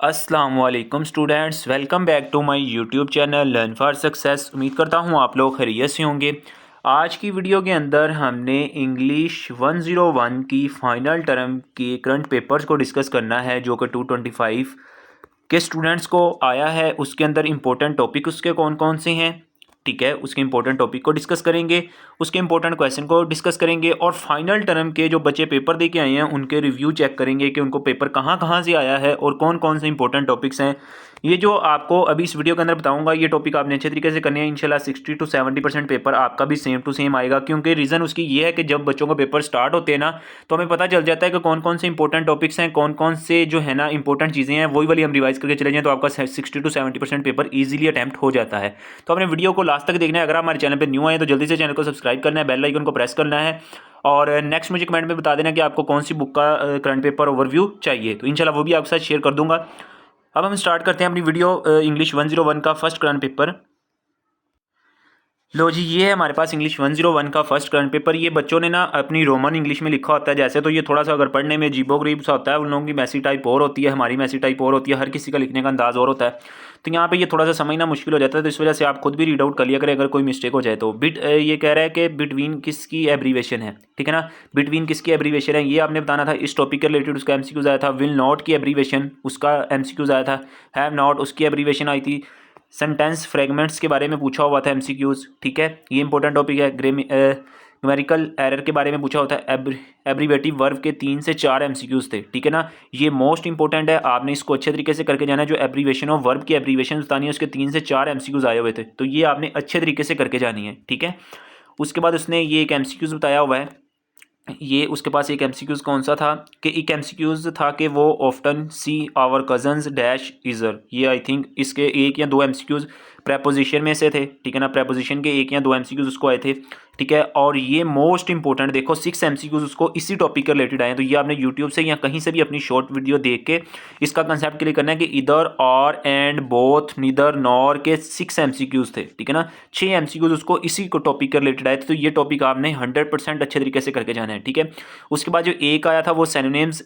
अस्सलाम वालेकुम students, welcome back to my YouTube channel learn for success. उम्मीद करता हूँ आप लोग खैरियत से होंगे। आज की वीडियो के अंदर हमने इंग्लिश 101 की फ़ाइनल टर्म के करंट पेपर्स को डिस्कस करना है जो कि 225 के स्टूडेंट्स को आया है। उसके अंदर इंपॉर्टेंट टॉपिक उसके कौन कौन से हैं, ठीक है, उसके इंपॉर्टेंट टॉपिक को डिस्कस करेंगे, उसके इंपॉर्टेंट क्वेश्चन को डिस्कस करेंगे और फाइनल टर्म के जो बच्चे पेपर दे के आए हैं उनके रिव्यू चेक करेंगे कि उनको पेपर कहाँ कहाँ से आया है और कौन कौन से इंपॉर्टेंट टॉपिक्स हैं। ये जो आपको अभी इस वीडियो के अंदर बताऊंगा ये टॉपिक आपने अच्छे तरीके से करने हैं। इंशाल्लाह 60 to 70% पेपर आपका भी सेम टू सेम आएगा, क्योंकि रीज़न उसकी ये है कि जब बच्चों का पेपर स्टार्ट होते हैं ना तो हमें पता चल जाता है कि कौन कौन से इंपॉर्टेंट टॉपिक्स हैं, कौन कौन से जो है ना इंपॉर्टेंट चीज़ें हैं, वही वाली हम रिवाइज करके चले जाएं तो आपका 60 to 70% पेपर ईजिली अटैम्प्ट हो जाता है। तो आपने वीडियो को लास्ट तक देखना है। अगर हमारे चैनल पर न्यू आए तो जल्दी से चैनल को सब्सक्राइब करना है, बेल आइकन को प्रेस करना है और नेक्स्ट मुझे कमेंट में बता देना कि आपको कौन सी बुक का करंट पेपर ओवरव्यू चाहिए, तो इंशाल्लाह वो भी आपके साथ शेयर कर दूंगा। अब हम स्टार्ट करते हैं अपनी वीडियो इंग्लिश 101 का फर्स्ट करंट पेपर। लो जी, ये है हमारे पास इंग्लिश 101 का फर्स्ट करंट पेपर। ये बच्चों ने ना अपनी रोमन इंग्लिश में लिखा होता है जैसे, तो ये थोड़ा सा अगर पढ़ने में अजीबोगरीब सा होता है। उन लोगों की मैसी टाइप और होती है, हमारी मैसी टाइप और होती है, हर किसी का लिखने का अंदाज और होता है। तो यहाँ पे ये थोड़ा सा समझना मुश्किल हो जाता है, तो इस वजह से आप खुद भी रीड आउट कर लिया करें अगर कोई मिस्टेक हो जाए तो। ये कह रहा है कि बिटवीन किसकी एब्रीवेशन है, ठीक है ना, बिटवीन किसकी एब्रीवेशन है ये आपने बताना था। इस टॉपिक के रिलेटेड उसका एमसीक्यूज आया था। विल नॉट की एब्रीवेशन उसका एमसीक्यूज आया था। हैव नॉट उसकी एब्रीवेशन आई थी। सेंटेंस फ्रेगमेंट्स के बारे में पूछा हुआ था एमसीक्यूज, ठीक है, ये इंपॉर्टेंट टॉपिक है। न्यूमेरिकल एरर के बारे में पूछा होता है। एब्रीवेटिव वर्ब के 3 से 4 एमसीक्यूज थे, ठीक है ना, ये मोस्ट इंपॉर्टेंट है। आपने इसको अच्छे तरीके से करके जाना है। जो एब्रीवेशन ऑफ वर्ब की एब्रीवेशन बतानी है उसके 3 से 4 एमसीक्यूज आए हुए थे, तो ये आपने अच्छे तरीके से करके जानी है, ठीक है। उसके बाद उसने ये एक एमसीक्यूज बताया हुआ है। ये उसके पास एक एमसीक्यूज कौन सा था कि एक एमसीक्यूज था कि वो often see our cousins dash easier. ये आई थिंक इसके 1 या 2 एमसीक्यूज प्रेपोजिशन में से थे, ठीक है ना, प्रेपोजिशन के 1 या 2 एमसीक्यूज उसको आए थे, ठीक है। और ये मोस्ट इंपॉर्टेंट देखो 6 एमसीक्यूज उसको इसी टॉपिक के रिलेटेड आए हैं। तो ये आपने यूट्यूब से या कहीं से भी अपनी शॉर्ट वीडियो देख के इसका कंसेप्ट क्लियर करना है कि इधर और एंड बोथ नीदर नॉर के 6 एमसीक्यूज थे, ठीक है ना, 6 एमसीक्यूज उसको इसी को टॉपिक के रिलेटेड आए थे। तो ये टॉपिक आपने 100% अच्छे तरीके से करके जाना है, ठीक है। उसके बाद जो एक आया था वो सेनोनिम्स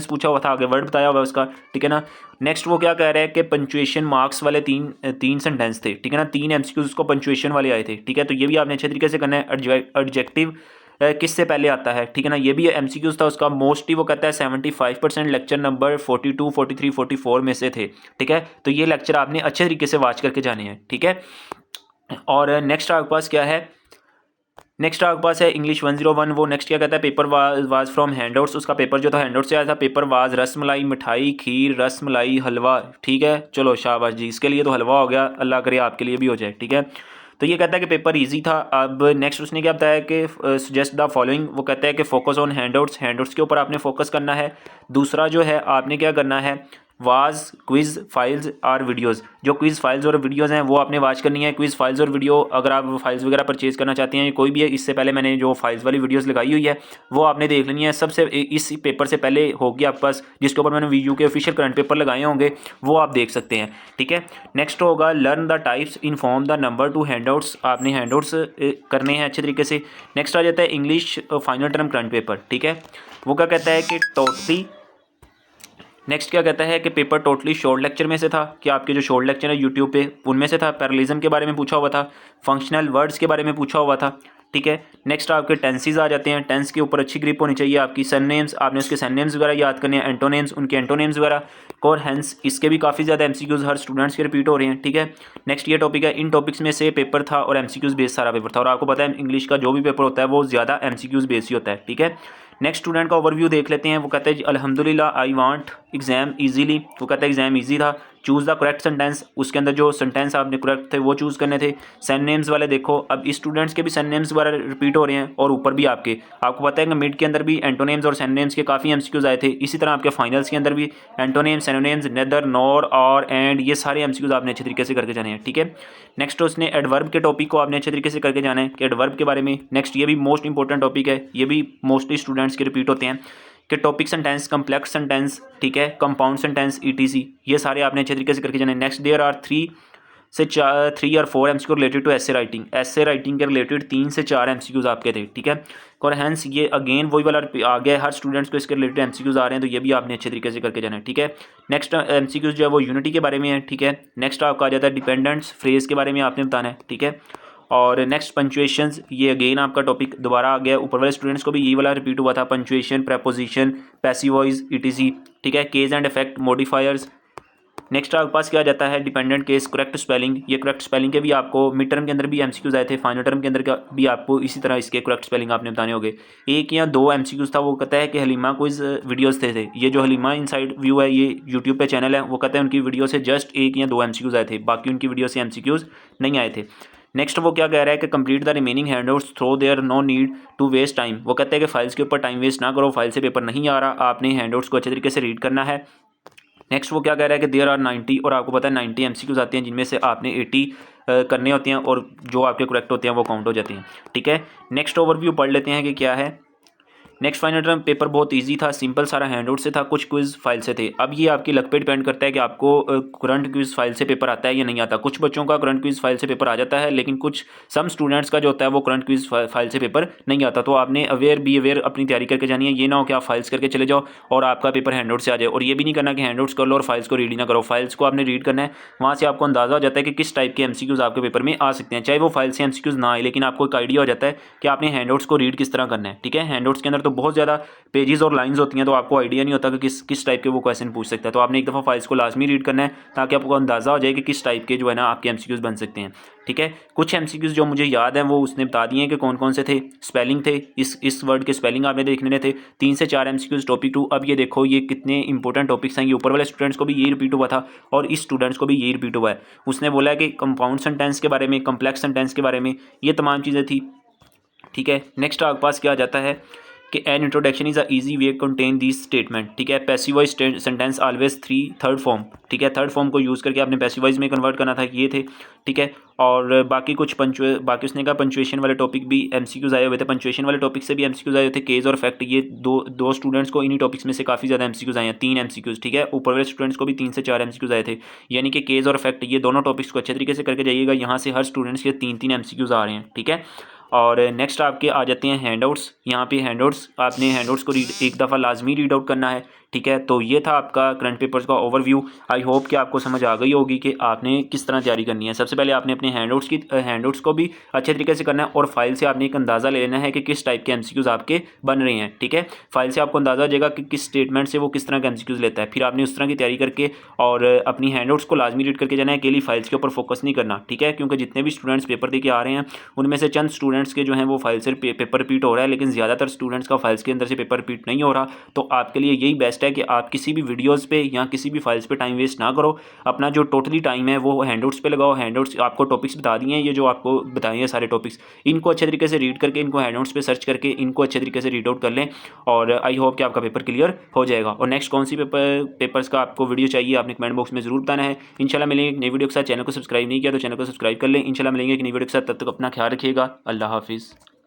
पूछा हुआ था, आगे वर्ड बताया हुआ है उसका, ठीक है ना। नेक्स्ट वो क्या कह रहा है कि पंचुएशन मार्क्स वाले तीन सेंटेंस थे, ठीक है ना, 3 एमसीक्यूज उसको पंचुएशन वाले आए थे, ठीक है। तो ये भी आपने अच्छे तरीके से करना है। एडजेक्टिव किससे पहले आता है, ठीक है ना, ये भी एमसीक्यूज था उसका। मोस्टली वो कहता है 75% लेक्चर नंबर 42, 43, 44 में से थे, ठीक है। तो ये लेक्चर आपने अच्छे तरीके से वॉच करके जाने हैं, ठीक है। और नेक्स्ट आपके पास क्या है, नेक्स्ट आपके पास है इंग्लिश 101। वो नेक्स्ट क्या कहता है, पेपर वाज फ्रॉम हैंडआउट्स। उसका पेपर जो था हैंडआउट से आया था। पेपर वाज रसमलाई मिठाई, खीर, रसमलाई, हलवा, ठीक है। चलो शाबाश जी, इसके लिए तो हलवा हो गया, अल्लाह करे आपके लिए भी हो जाए, ठीक है। तो ये कहता है कि पेपर इजी था। अब नेक्स्ट उसने क्या बताया कि सजेस्ट द फॉलोइंग। वो कहता है कि फोकस ऑन हैंडआउट्स, हैंडआउट्स के ऊपर आपने फोकस करना है। दूसरा जो है आपने क्या करना है, वाज क्विज़ फाइल्स और वीडियोज़। जो क्विज़ फाइल्स और वीडियोज़ हैं वो आपने वॉच करनी है। क्विज़ फाइल्स और वीडियो अगर आप फाइल्स वगैरह परचेज करना चाहते हैं कोई भी है, इससे पहले मैंने जो फाइल्स वाली वीडियोज़ लगाई हुई है वो आपने देख लेनी है। सबसे इस पेपर से पहले होगी आपके पास, जिसके ऊपर मैंने वीयू के ऑफिशियल करंट पेपर लगाए होंगे, वो आप देख सकते हैं, ठीक है। नेक्स्ट होगा learn the types inform the number two handouts. आपने हैंडआउट्स करने हैं अच्छे तरीके से। नेक्स्ट आ जाता है English final term current paper, ठीक है। वो क्या कहता है कि टोटली, नेक्स्ट क्या कहता है कि पेपर टोटली शॉर्ट लेक्चर में से था, कि आपके जो शॉर्ट लेक्चर है यूट्यूब पे उनमें से था। पैरलिज्म के बारे में पूछा हुआ था। फंक्शनल वर्ड्स के बारे में पूछा हुआ था, ठीक है। नेक्स्ट आपके टेंसेज आ जाते हैं। टेंस के ऊपर अच्छी ग्रिप होनी चाहिए आपकी। सरनेम्स, आपने उसके सरनेम्स वगैरह याद करने हैं। एंटोनेम्स, उनके एंटोनेम्स वगैरह। और हेंस, इसके भी काफ़ी ज़्यादा एमसीक्यूज हर स्टूडेंट्स के रिपीट हो रहे हैं, ठीक है। नेक्स्ट ये टॉपिक है। इन टॉपिक्स में से पेपर था और एमसीक्यूज बेस सारा पेपर था। और आपको पता है इंग्लिश का जो भी पेपर होता है वो ज़्यादा एमसीक्यूज बेस ही होता है, ठीक है। नेक्स्ट स्टूडेंट का ओवरव्यू देख लेते हैं। वो कहता है अल्हम्दुलिल्लाह आई वांट एग्जाम इजीली। वो कहता है एग्जाम इजी था। चूज़ द करेक्ट सेंटेंस, उसके अंदर जो सेंटेंस आपने करेक्ट थे वो चूज़ करने थे। सेंटेंस वाले देखो, अब इस स्टूडेंट्स के भी सेंटेंस वगैरह रिपीट हो रहे हैं और ऊपर भी आपको पता है कि मिड के अंदर भी एंटोनेम्स और सेंटेंस के काफ़ी एमसीक्यूज आए थे। इसी तरह आपके फाइनल्स के अंदर भी एंटोनेम्स, सिनोनिम्स, नेदर, नॉर और एंड, ये सारे एमसीक्यूज आपने अच्छे तरीके से करके जाने हैं, ठीक है। नेक्स्ट उसने एडवर्ब के टॉपिक को आपने अच्छे तरीके से करके जाना है कि एडवर्ब के बारे में। नेक्स्ट ये भी मोस्ट इंपॉर्टेंट टॉपिक है, ये भी मोस्टली स्टूडेंट्स के रिपीट होते हैं कि टॉपिक सेंटेंस, कम्प्लेक्स सेंटेंस, ठीक है, कंपाउंड सेंटेंस, ईटीसी, ये सारे आपने अच्छे तरीके से करके जाने। नेक्स्ट देयर आर 3 से 3 और 4 MCQ रिलेटेड टू ऐसे राइटिंग के रिलेटेड 3 से 4 MCQs आपके थे, ठीक है। और हैंस ये अगेन वही वाला आ गया, हर स्टूडेंट्स को इसके रिलेटेड MCQs आ रहे हैं, तो ये भी आपने अच्छे तरीके से करके जाना है, ठीक है। नेक्स्ट MCQs जो है वो यूनिटी के बारे में है, ठीक है। नेक्स्ट आपका आ जाता है डिपेंडेंट्स फ्रेज के बारे में आपने बताना है, ठीक है। और नेक्स्ट पंचुएशंस, ये अगेन आपका टॉपिक दोबारा आ गया, ऊपर वाले स्टूडेंट्स को भी यही वाला रिपीट हुआ था, punctuation, preposition, passive voice, ETC, ठीक है। Cause and effect, modifiers. Next आपके पास क्या जाता है डिपेंडेंट केस, करेक्ट स्पेलिंग, ये करेक्ट स्पेलिंग के भी आपको मिड टर्म के अंदर भी MCQs आए थे, फाइनल टर्म के अंदर का भी आपको इसी तरह इसके करेक्ट स्पेलिंग आपने बताने होंगे। 1 या 2 MCQs था, वो कहता है कि हलीमा क्विज वीडियोस थे ये जो हलीमा इनसाइड व्यू है, ये यूट्यूब पे चैनल है, वो कहते हैं उनकी वीडियो से जस्ट 1 या 2 MCQs आए थे, बाकी उनकी वीडियो से MCQs नहीं आए थे। नेक्स्ट वो क्या कह रहा है कि complete the remaining handouts throw there, no need to waste time. वो कहते हैं कि फाइल्स के ऊपर टाइम वेस्ट ना करो, फाइल से पेपर नहीं आ रहा, आपने हैंडआउट्स को अच्छे तरीके से रीड करना है। नेक्स्ट वो क्या कह रहा है कि देयर आर 90, और आपको पता है 90 MCQs आते हैं, जिनमें से आपने 80 करने होते हैं, और जो आपके करेक्ट होते हैं वो काउंट हो जाते हैं, ठीक है। नेक्स्ट ओवरव्यू पढ़ लेते हैं कि क्या है। नेक्स्ट फाइनल टर्म पेपर बहुत इजी था, सिंपल सारा हैंडआउट से था, कुछ क्विज फाइल से थे। अब ये आपकी लक पे डिपेंड करता है कि आपको करंट क्विज फाइल से पेपर आता है या नहीं आता। कुछ बच्चों का करंट क्विज फाइल से पेपर आ जाता है, लेकिन कुछ सम स्टूडेंट्स का जो होता है वो करंट क्विज फाइल से पेपर नहीं आता। तो आपने बी अवेयर अपनी तैयारी करके जानी है, ये ना हो कि आप फाइल्स करके चले जाओ और आपका पेपर हैंडआउट से आ जाए। और ये भी नहीं करना कि हैंडआउट्स कर लो और फाइल्स को रीड ही ना करो, फाइल्स को आपने रीड करना है, वहाँ से आपको अंदाजा हो जाता है कि किस टाइप के MCQs आपके पेपर में आ सकते हैं। चाहे वो फाइल से MCQs ना आए, लेकिन आपको एक आइडिया हो जाता है कि आपने हैंडआउट्स को रीड किस तरह करना है, ठीक है। हैंडआउट्स के अंदर तो बहुत ज़्यादा पेजेस और लाइंस होती हैं, तो आपको आइडिया नहीं होता कि किस टाइप के वो क्वेश्चन पूछ सकता है। तो आपने एक दफ़ा फाइल्स को लाजमी रीड करना है, ताकि आपको अंदाज़ा हो जाए कि किस टाइप के जो है ना आपके MCQs बन सकते हैं, ठीक है। कुछ MCQs जो मुझे याद हैं वो उसने बता दिए हैं कि कौन कौन से थे। स्पेलिंग थे, इस वर्ड के स्पेलिंग आपने देखने थे। 3 से 4 MCQs टॉपिक 2। अब ये देखो ये कितने इंपॉर्टेंट टॉपिक्स हैं, ये ऊपर वाले स्टूडेंट्स को भी यही रिपीट हुआ था और इस स्टूडेंट्स को भी यही रिपीट हुआ है। उसने बोला है कि कंपाउंड सेंटेंस के बारे में, कम्प्लेक्स सेंटेंस के बारे में, ये तमाम चीज़ें थी, ठीक है। नेक्स्ट आपके पास क्या आ जाता है कि an introduction is a easy way contain this statement, ठीक है। Passivise sentence always third form, ठीक है। थर्ड फॉर्म को यूज़ करके आपने पैसिवाइज में कन्वर्ट करना था, ये थे, ठीक है। और बाकी कुछ बाकी उसने कहा पंचुएशन वाले टॉपिक भी MCQs आए हुए थे, पंचुएशन वाले टॉपिक से भी MCQs आए हुए थे। केज और फैक्ट, ये दो स्टूडेंट्स को इन्हीं टॉपिक्स में से काफ़ी ज़्यादा MCQs आए हैं, 3 MCQs, ठीक है। ऊपर वाले स्टूडेंट्स को भी 3 से 4 MCQs आए थे, यानी कि केज और फैक्ट ये दोनों टॉपिक्स को अच्छे तरीके से करके जाइएगा। यहाँ से हर स्टूडेंट्स के 3 MCQs आ रहे हैं, ठीक है। और नेक्स्ट आपके आ जाते हैं हैंडआउट्स। यहाँ पे हैंडआउट्स, आपने हैंडआउट्स को एक दफ़ा लाजमी रीड आउट करना है, ठीक है। तो ये था आपका करंट पेपर्स का ओवरव्यू। आई होप कि आपको समझ आ गई होगी कि आपने किस तरह तैयारी करनी है। सबसे पहले आपने अपने हैंडआउट्स को भी अच्छे तरीके से करना है, और फाइल से आपने एक अंदाज़ा ले लेना है कि किस टाइप के MCQs आपके बन रहे हैं, ठीक है। फाइल से आपको अंदाज़ा हो जाएगा कि किस स्टेटमेंट से वो किस तरह के MCQs लेता है। फिर आपने उस तरह की तैयारी करके और अपनी हैंडआउट्स को लाजमी रीड करके जाना है, अकेली फाइल्स के ऊपर फोकस नहीं करना, ठीक है। क्योंकि जितने भी स्टूडेंट्स पेपर दे के आ रहे हैं, उनमें से चंद स्टूडेंट्स के जो हैं वो फाइल से पेपर रिपीट हो रहा है, लेकिन ज़्यादातर स्टूडेंट्स का फाइल्स के अंदर से पेपर रिपीट नहीं हो रहा। तो आपके लिए यही बेस्ट है कि आप किसी भी वीडियोस पे या किसी भी फाइल्स पे टाइम वेस्ट ना करो, अपना जो टोटली टाइम है वो हैंडआउट्स पे लगाओ। हैंडआउट्स आपको टॉपिक्स बता दिए हैं, ये जो आपको बताए हैं सारे टॉपिक्स, इनको अच्छे तरीके से रीड करके, इनको हैंडआउट्स पे सर्च करके इनको अच्छे तरीके से रीड आउट कर लें, और आई होप कि आपका पेपर क्लियर हो जाएगा। और नेक्स्ट कौन सी पेपर्स का आपको वीडियो चाहिए आपने कमेंट बॉक्स में जरूर बताना है। इंशाल्लाह मिलेंगे एक नई वीडियो के साथ। चैनल को सब्सक्राइब नहीं किया तो चैनल को सब्सक्राइब कर लें। इंशाल्लाह मिलेंगे एक नई वीडियो के साथ, तब तक अपना ख्याल रखिएगा। अल्लाह हाफिज़।